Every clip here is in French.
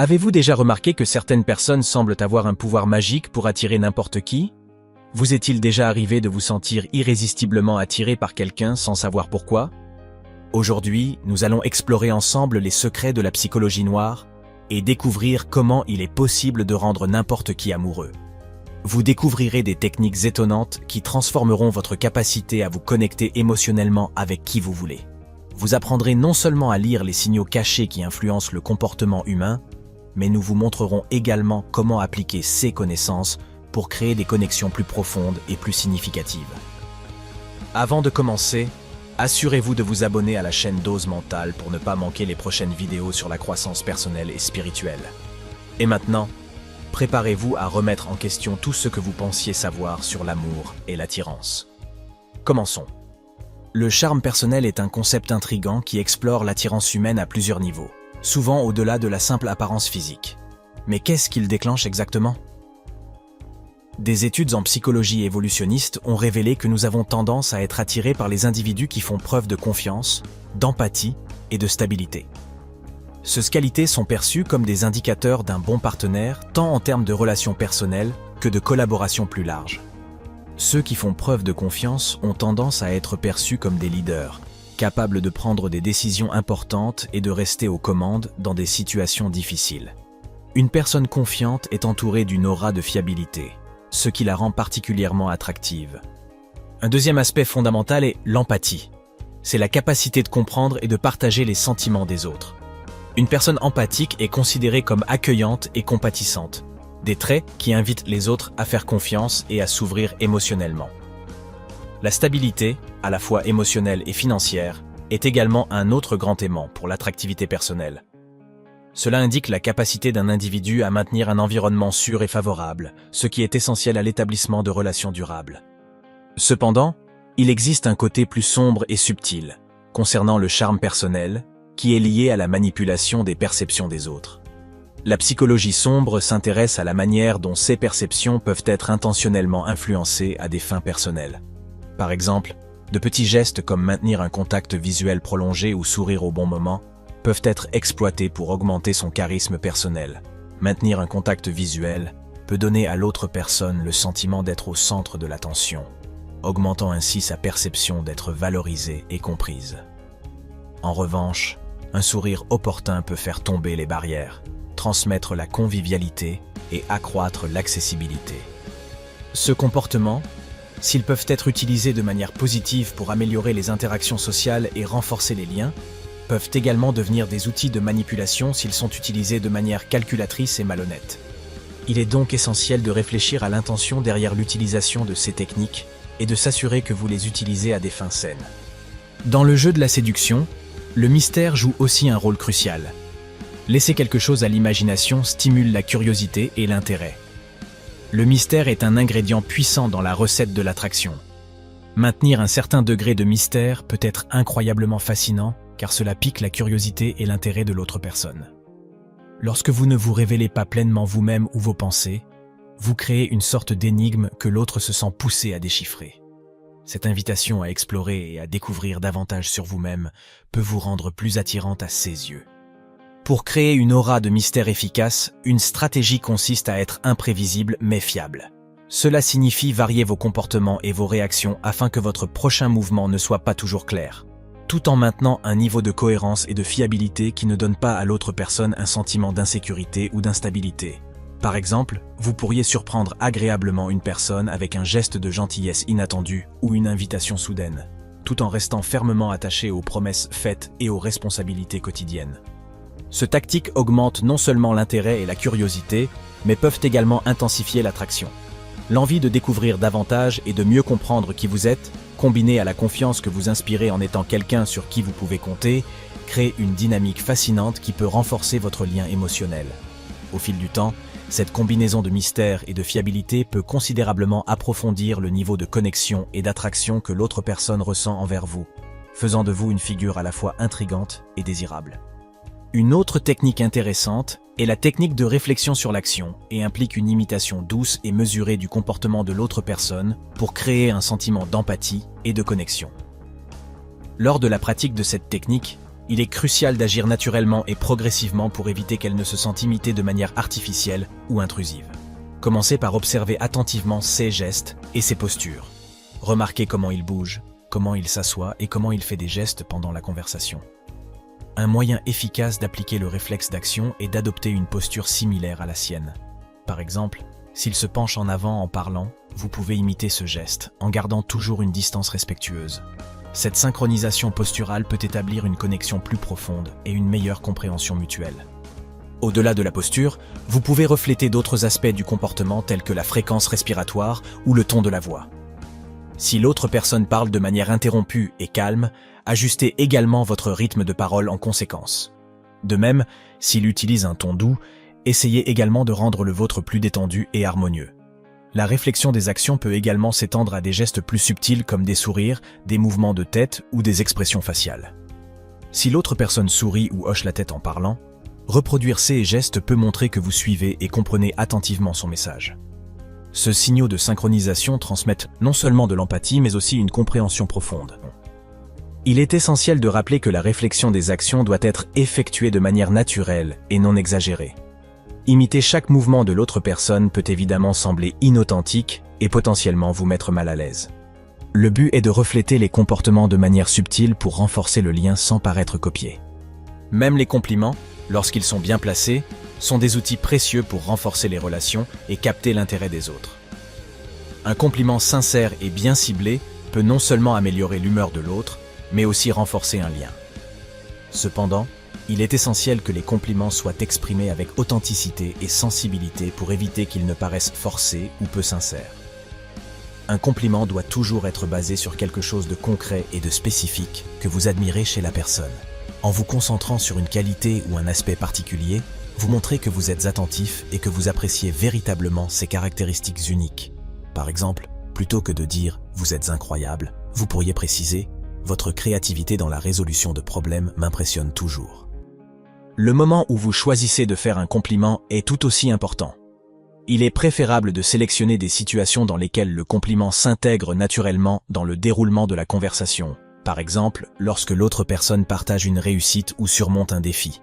Avez-vous déjà remarqué que certaines personnes semblent avoir un pouvoir magique pour attirer n'importe qui? Vous est-il déjà arrivé de vous sentir irrésistiblement attiré par quelqu'un sans savoir pourquoi? Aujourd'hui, nous allons explorer ensemble les secrets de la psychologie noire et découvrir comment il est possible de rendre n'importe qui amoureux. Vous découvrirez des techniques étonnantes qui transformeront votre capacité à vous connecter émotionnellement avec qui vous voulez. Vous apprendrez non seulement à lire les signaux cachés qui influencent le comportement humain, mais nous vous montrerons également comment appliquer ces connaissances pour créer des connexions plus profondes et plus significatives. Avant de commencer, assurez-vous de vous abonner à la chaîne Dose Mentale pour ne pas manquer les prochaines vidéos sur la croissance personnelle et spirituelle. Et maintenant, préparez-vous à remettre en question tout ce que vous pensiez savoir sur l'amour et l'attirance. Commençons. Le charme personnel est un concept intrigant qui explore l'attirance humaine à plusieurs niveaux, souvent au-delà de la simple apparence physique. Mais qu'est-ce qu'il déclenche exactement? Des études en psychologie évolutionniste ont révélé que nous avons tendance à être attirés par les individus qui font preuve de confiance, d'empathie et de stabilité. Ces qualités sont perçues comme des indicateurs d'un bon partenaire, tant en termes de relations personnelles que de collaboration plus large. Ceux qui font preuve de confiance ont tendance à être perçus comme des leaders, capables de prendre des décisions importantes et de rester aux commandes dans des situations difficiles. Une personne confiante est entourée d'une aura de fiabilité, ce qui la rend particulièrement attractive. Un deuxième aspect fondamental est l'empathie. C'est la capacité de comprendre et de partager les sentiments des autres. Une personne empathique est considérée comme accueillante et compatissante, des traits qui invitent les autres à faire confiance et à s'ouvrir émotionnellement. La stabilité, à la fois émotionnelle et financière, est également un autre grand aimant pour l'attractivité personnelle. Cela indique la capacité d'un individu à maintenir un environnement sûr et favorable, ce qui est essentiel à l'établissement de relations durables. Cependant, il existe un côté plus sombre et subtil, concernant le charme personnel, qui est lié à la manipulation des perceptions des autres. La psychologie sombre s'intéresse à la manière dont ces perceptions peuvent être intentionnellement influencées à des fins personnelles. Par exemple, de petits gestes comme maintenir un contact visuel prolongé ou sourire au bon moment peuvent être exploités pour augmenter son charisme personnel. Maintenir un contact visuel peut donner à l'autre personne le sentiment d'être au centre de l'attention, augmentant ainsi sa perception d'être valorisée et comprise. En revanche, un sourire opportun peut faire tomber les barrières, transmettre la convivialité et accroître l'accessibilité. Ce comportement, s'ils peuvent être utilisés de manière positive pour améliorer les interactions sociales et renforcer les liens, peuvent également devenir des outils de manipulation s'ils sont utilisés de manière calculatrice et malhonnête. Il est donc essentiel de réfléchir à l'intention derrière l'utilisation de ces techniques et de s'assurer que vous les utilisez à des fins saines. Dans le jeu de la séduction, le mystère joue aussi un rôle crucial. Laisser quelque chose à l'imagination stimule la curiosité et l'intérêt. Le mystère est un ingrédient puissant dans la recette de l'attraction. Maintenir un certain degré de mystère peut être incroyablement fascinant car cela pique la curiosité et l'intérêt de l'autre personne. Lorsque vous ne vous révélez pas pleinement vous-même ou vos pensées, vous créez une sorte d'énigme que l'autre se sent poussé à déchiffrer. Cette invitation à explorer et à découvrir davantage sur vous-même peut vous rendre plus attirante à ses yeux. Pour créer une aura de mystère efficace, une stratégie consiste à être imprévisible mais fiable. Cela signifie varier vos comportements et vos réactions afin que votre prochain mouvement ne soit pas toujours clair, tout en maintenant un niveau de cohérence et de fiabilité qui ne donne pas à l'autre personne un sentiment d'insécurité ou d'instabilité. Par exemple, vous pourriez surprendre agréablement une personne avec un geste de gentillesse inattendu ou une invitation soudaine, tout en restant fermement attaché aux promesses faites et aux responsabilités quotidiennes. Ce tactique augmente non seulement l'intérêt et la curiosité, mais peuvent également intensifier l'attraction. L'envie de découvrir davantage et de mieux comprendre qui vous êtes, combinée à la confiance que vous inspirez en étant quelqu'un sur qui vous pouvez compter, crée une dynamique fascinante qui peut renforcer votre lien émotionnel. Au fil du temps, cette combinaison de mystère et de fiabilité peut considérablement approfondir le niveau de connexion et d'attraction que l'autre personne ressent envers vous, faisant de vous une figure à la fois intrigante et désirable. Une autre technique intéressante est la technique de réflexion sur l'action et implique une imitation douce et mesurée du comportement de l'autre personne pour créer un sentiment d'empathie et de connexion. Lors de la pratique de cette technique, Il est crucial d'agir naturellement et progressivement pour éviter qu'elle ne se sente imitée de manière artificielle ou intrusive. Commencez par observer attentivement ses gestes et ses postures. Remarquez comment il bouge, comment il s'assoit et comment il fait des gestes pendant la conversation. Un moyen efficace d'appliquer le réflexe d'action est d'adopter une posture similaire à la sienne. Par exemple, s'il se penche en avant en parlant, vous pouvez imiter ce geste, en gardant toujours une distance respectueuse. Cette synchronisation posturale peut établir une connexion plus profonde et une meilleure compréhension mutuelle. Au-delà de la posture, vous pouvez refléter d'autres aspects du comportement tels que la fréquence respiratoire ou le ton de la voix. Si l'autre personne parle de manière interrompue et calme, ajustez également votre rythme de parole en conséquence. De même, s'il utilise un ton doux, essayez également de rendre le vôtre plus détendu et harmonieux. La réflexion des actions peut également s'étendre à des gestes plus subtils comme des sourires, des mouvements de tête ou des expressions faciales. Si l'autre personne sourit ou hoche la tête en parlant, reproduire ces gestes peut montrer que vous suivez et comprenez attentivement son message. Ce signaux de synchronisation transmettent non seulement de l'empathie mais aussi une compréhension profonde. Il est essentiel de rappeler que la réflexion des actions doit être effectuée de manière naturelle et non exagérée. Imiter chaque mouvement de l'autre personne peut évidemment sembler inauthentique et potentiellement vous mettre mal à l'aise. Le but est de refléter les comportements de manière subtile pour renforcer le lien sans paraître copié. Même les compliments, lorsqu'ils sont bien placés, sont des outils précieux pour renforcer les relations et capter l'intérêt des autres. Un compliment sincère et bien ciblé peut non seulement améliorer l'humeur de l'autre, mais aussi renforcer un lien. Cependant, il est essentiel que les compliments soient exprimés avec authenticité et sensibilité pour éviter qu'ils ne paraissent forcés ou peu sincères. Un compliment doit toujours être basé sur quelque chose de concret et de spécifique que vous admirez chez la personne. En vous concentrant sur une qualité ou un aspect particulier, vous montrez que vous êtes attentif et que vous appréciez véritablement ces caractéristiques uniques. Par exemple, plutôt que de dire « vous êtes incroyable », vous pourriez préciser « votre créativité dans la résolution de problèmes m'impressionne toujours ». Le moment où vous choisissez de faire un compliment est tout aussi important. Il est préférable de sélectionner des situations dans lesquelles le compliment s'intègre naturellement dans le déroulement de la conversation. Par exemple, lorsque l'autre personne partage une réussite ou surmonte un défi.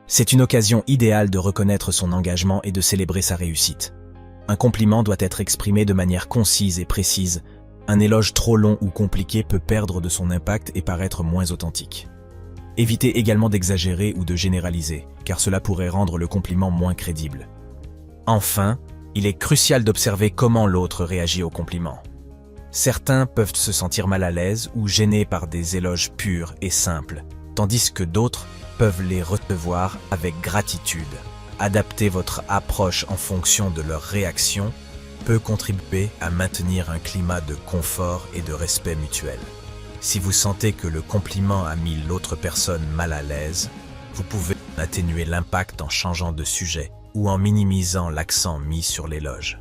C'est une occasion idéale de reconnaître son engagement et de célébrer sa réussite. Un compliment doit être exprimé de manière concise et précise. Un éloge trop long ou compliqué peut perdre de son impact et paraître moins authentique. Évitez également d'exagérer ou de généraliser, car cela pourrait rendre le compliment moins crédible. Enfin, il est crucial d'observer comment l'autre réagit au compliment. Certains peuvent se sentir mal à l'aise ou gênés par des éloges purs et simples, tandis que d'autres peuvent les recevoir avec gratitude. Adapter votre approche en fonction de leur réaction peut contribuer à maintenir un climat de confort et de respect mutuel. Si vous sentez que le compliment a mis l'autre personne mal à l'aise, vous pouvez atténuer l'impact en changeant de sujet ou en minimisant l'accent mis sur l'éloge.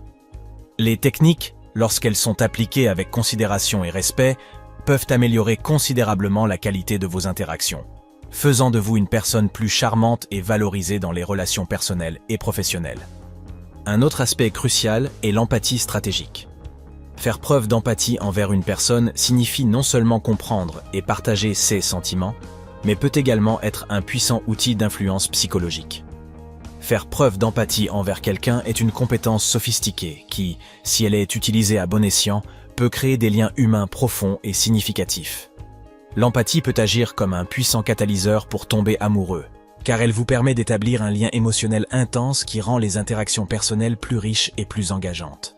Les techniques, lorsqu'elles sont appliquées avec considération et respect, peuvent améliorer considérablement la qualité de vos interactions, faisant de vous une personne plus charmante et valorisée dans les relations personnelles et professionnelles. Un autre aspect crucial est l'empathie stratégique. Faire preuve d'empathie envers une personne signifie non seulement comprendre et partager ses sentiments, mais peut également être un puissant outil d'influence psychologique. Faire preuve d'empathie envers quelqu'un est une compétence sophistiquée qui, si elle est utilisée à bon escient, peut créer des liens humains profonds et significatifs. L'empathie peut agir comme un puissant catalyseur pour tomber amoureux, car elle vous permet d'établir un lien émotionnel intense qui rend les interactions personnelles plus riches et plus engageantes.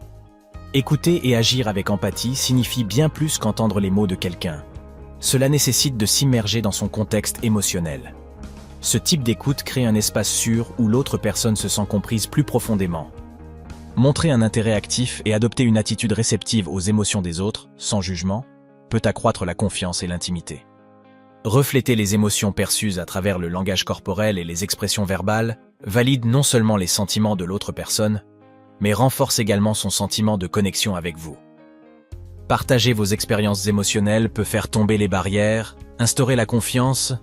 Écouter et agir avec empathie signifie bien plus qu'entendre les mots de quelqu'un. Cela nécessite de s'immerger dans son contexte émotionnel. Ce type d'écoute crée un espace sûr où l'autre personne se sent comprise plus profondément. Montrer un intérêt actif et adopter une attitude réceptive aux émotions des autres, sans jugement, peut accroître la confiance et l'intimité. Refléter les émotions perçues à travers le langage corporel et les expressions verbales valide non seulement les sentiments de l'autre personne, mais renforce également son sentiment de connexion avec vous. Partager vos expériences émotionnelles peut faire tomber les barrières, instaurer la confiance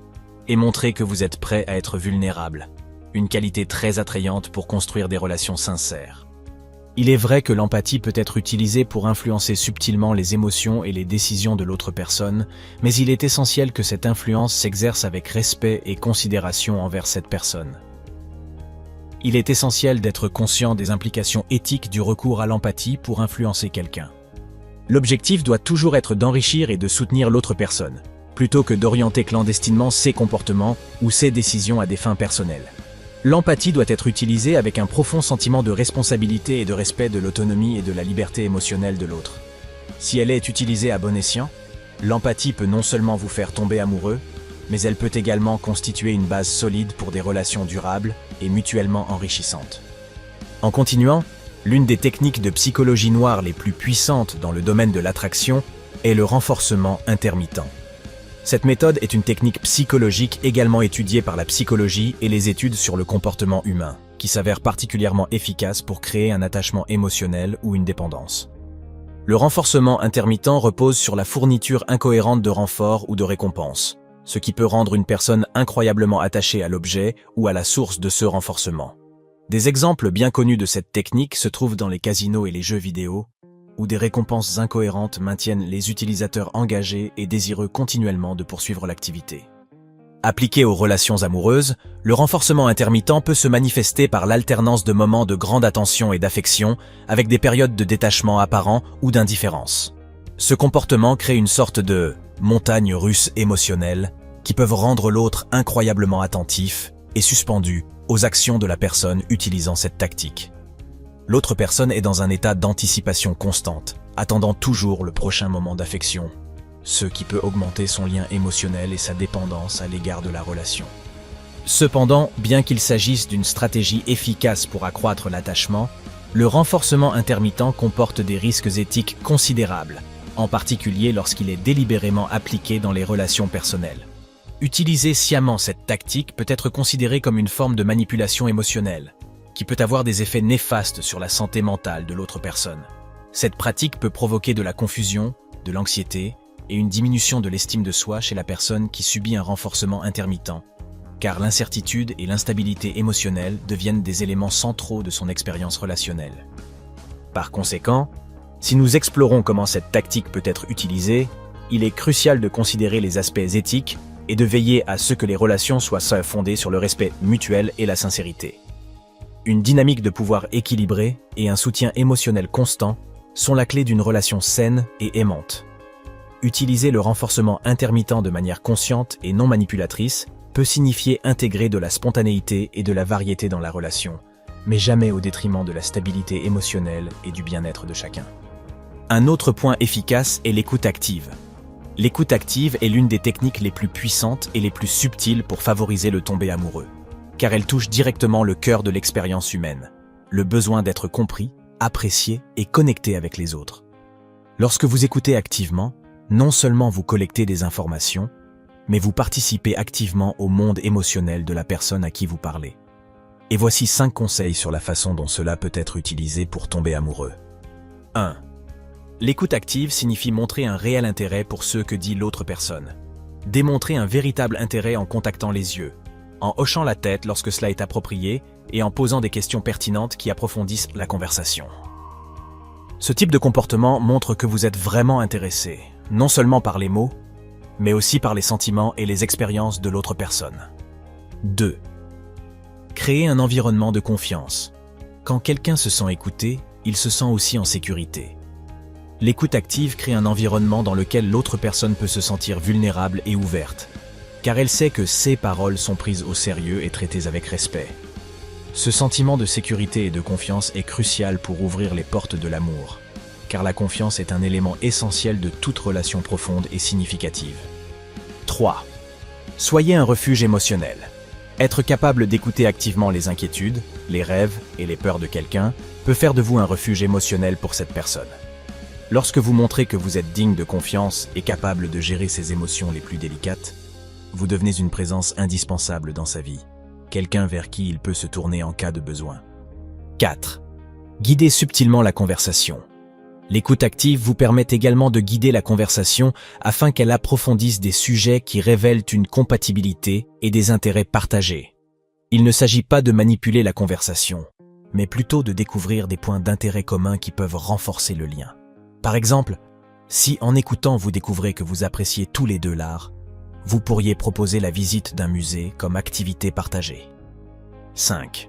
et montrer que vous êtes prêt à être vulnérable, une qualité très attrayante pour construire des relations sincères. Il est vrai que l'empathie peut être utilisée pour influencer subtilement les émotions et les décisions de l'autre personne, mais il est essentiel que cette influence s'exerce avec respect et considération envers cette personne. Il est essentiel d'être conscient des implications éthiques du recours à l'empathie pour influencer quelqu'un. L'objectif doit toujours être d'enrichir et de soutenir l'autre personne, plutôt que d'orienter clandestinement ses comportements ou ses décisions à des fins personnelles. L'empathie doit être utilisée avec un profond sentiment de responsabilité et de respect de l'autonomie et de la liberté émotionnelle de l'autre. Si elle est utilisée à bon escient, l'empathie peut non seulement vous faire tomber amoureux, mais elle peut également constituer une base solide pour des relations durables et mutuellement enrichissantes. En continuant, l'une des techniques de psychologie noire les plus puissantes dans le domaine de l'attraction est le renforcement intermittent. Cette méthode est une technique psychologique également étudiée par la psychologie et les études sur le comportement humain, qui s'avère particulièrement efficace pour créer un attachement émotionnel ou une dépendance. Le renforcement intermittent repose sur la fourniture incohérente de renforts ou de récompenses, ce qui peut rendre une personne incroyablement attachée à l'objet ou à la source de ce renforcement. Des exemples bien connus de cette technique se trouvent dans les casinos et les jeux vidéo, où des récompenses incohérentes maintiennent les utilisateurs engagés et désireux continuellement de poursuivre l'activité. Appliqué aux relations amoureuses, le renforcement intermittent peut se manifester par l'alternance de moments de grande attention et d'affection avec des périodes de détachement apparent ou d'indifférence. Ce comportement crée une sorte de montagne russe émotionnelle qui peuvent rendre l'autre incroyablement attentif et suspendu aux actions de la personne utilisant cette tactique. L'autre personne est dans un état d'anticipation constante, attendant toujours le prochain moment d'affection, ce qui peut augmenter son lien émotionnel et sa dépendance à l'égard de la relation. Cependant, bien qu'il s'agisse d'une stratégie efficace pour accroître l'attachement, le renforcement intermittent comporte des risques éthiques considérables, en particulier lorsqu'il est délibérément appliqué dans les relations personnelles. Utiliser sciemment cette tactique peut être considéré comme une forme de manipulation émotionnelle, qui peut avoir des effets néfastes sur la santé mentale de l'autre personne. Cette pratique peut provoquer de la confusion, de l'anxiété et une diminution de l'estime de soi chez la personne qui subit un renforcement intermittent, car l'incertitude et l'instabilité émotionnelle deviennent des éléments centraux de son expérience relationnelle. Par conséquent, si nous explorons comment cette tactique peut être utilisée, il est crucial de considérer les aspects éthiques et de veiller à ce que les relations soient fondées sur le respect mutuel et la sincérité. Une dynamique de pouvoir équilibrée et un soutien émotionnel constant sont la clé d'une relation saine et aimante. Utiliser le renforcement intermittent de manière consciente et non manipulatrice peut signifier intégrer de la spontanéité et de la variété dans la relation, mais jamais au détriment de la stabilité émotionnelle et du bien-être de chacun. Un autre point efficace est l'écoute active. L'écoute active est l'une des techniques les plus puissantes et les plus subtiles pour favoriser le tomber amoureux, car elle touche directement le cœur de l'expérience humaine, le besoin d'être compris, apprécié et connecté avec les autres. Lorsque vous écoutez activement, non seulement vous collectez des informations, mais vous participez activement au monde émotionnel de la personne à qui vous parlez. Et voici 5 conseils sur la façon dont cela peut être utilisé pour tomber amoureux. 1. L'écoute active signifie montrer un réel intérêt pour ce que dit l'autre personne. Démontrer un véritable intérêt en contactant les yeux, en hochant la tête lorsque cela est approprié et en posant des questions pertinentes qui approfondissent la conversation. Ce type de comportement montre que vous êtes vraiment intéressé, non seulement par les mots, mais aussi par les sentiments et les expériences de l'autre personne. 2. Créer un environnement de confiance. Quand quelqu'un se sent écouté, il se sent aussi en sécurité. L'écoute active crée un environnement dans lequel l'autre personne peut se sentir vulnérable et ouverte, car elle sait que ses paroles sont prises au sérieux et traitées avec respect. Ce sentiment de sécurité et de confiance est crucial pour ouvrir les portes de l'amour, car la confiance est un élément essentiel de toute relation profonde et significative. 3. Soyez un refuge émotionnel. Être capable d'écouter activement les inquiétudes, les rêves et les peurs de quelqu'un peut faire de vous un refuge émotionnel pour cette personne. Lorsque vous montrez que vous êtes digne de confiance et capable de gérer ses émotions les plus délicates, vous devenez une présence indispensable dans sa vie, quelqu'un vers qui il peut se tourner en cas de besoin. 4. Guidez subtilement la conversation. L'écoute active vous permet également de guider la conversation afin qu'elle approfondisse des sujets qui révèlent une compatibilité et des intérêts partagés. Il ne s'agit pas de manipuler la conversation, mais plutôt de découvrir des points d'intérêt communs qui peuvent renforcer le lien. Par exemple, si en écoutant vous découvrez que vous appréciez tous les deux l'art, vous pourriez proposer la visite d'un musée comme activité partagée. 5.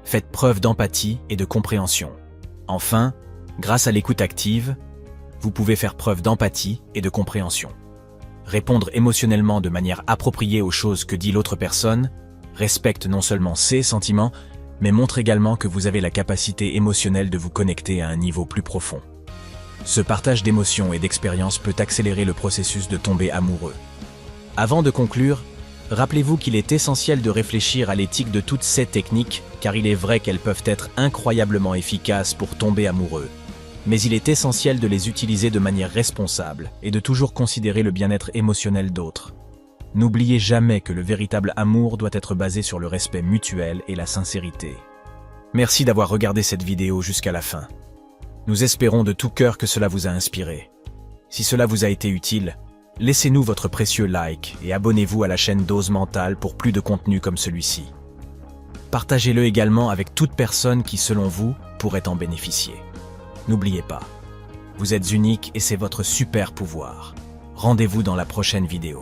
Faites preuve d'empathie et de compréhension. Enfin, grâce à l'écoute active, vous pouvez faire preuve d'empathie et de compréhension. Répondre émotionnellement de manière appropriée aux choses que dit l'autre personne respecte non seulement ses sentiments, mais montre également que vous avez la capacité émotionnelle de vous connecter à un niveau plus profond. Ce partage d'émotions et d'expériences peut accélérer le processus de tomber amoureux. Avant de conclure, rappelez-vous qu'il est essentiel de réfléchir à l'éthique de toutes ces techniques, car il est vrai qu'elles peuvent être incroyablement efficaces pour tomber amoureux. Mais il est essentiel de les utiliser de manière responsable et de toujours considérer le bien-être émotionnel d'autres. N'oubliez jamais que le véritable amour doit être basé sur le respect mutuel et la sincérité. Merci d'avoir regardé cette vidéo jusqu'à la fin. Nous espérons de tout cœur que cela vous a inspiré. Si cela vous a été utile, laissez-nous votre précieux like et abonnez-vous à la chaîne Dose Mentale pour plus de contenu comme celui-ci. Partagez-le également avec toute personne qui, selon vous, pourrait en bénéficier. N'oubliez pas, vous êtes unique et c'est votre super pouvoir. Rendez-vous dans la prochaine vidéo.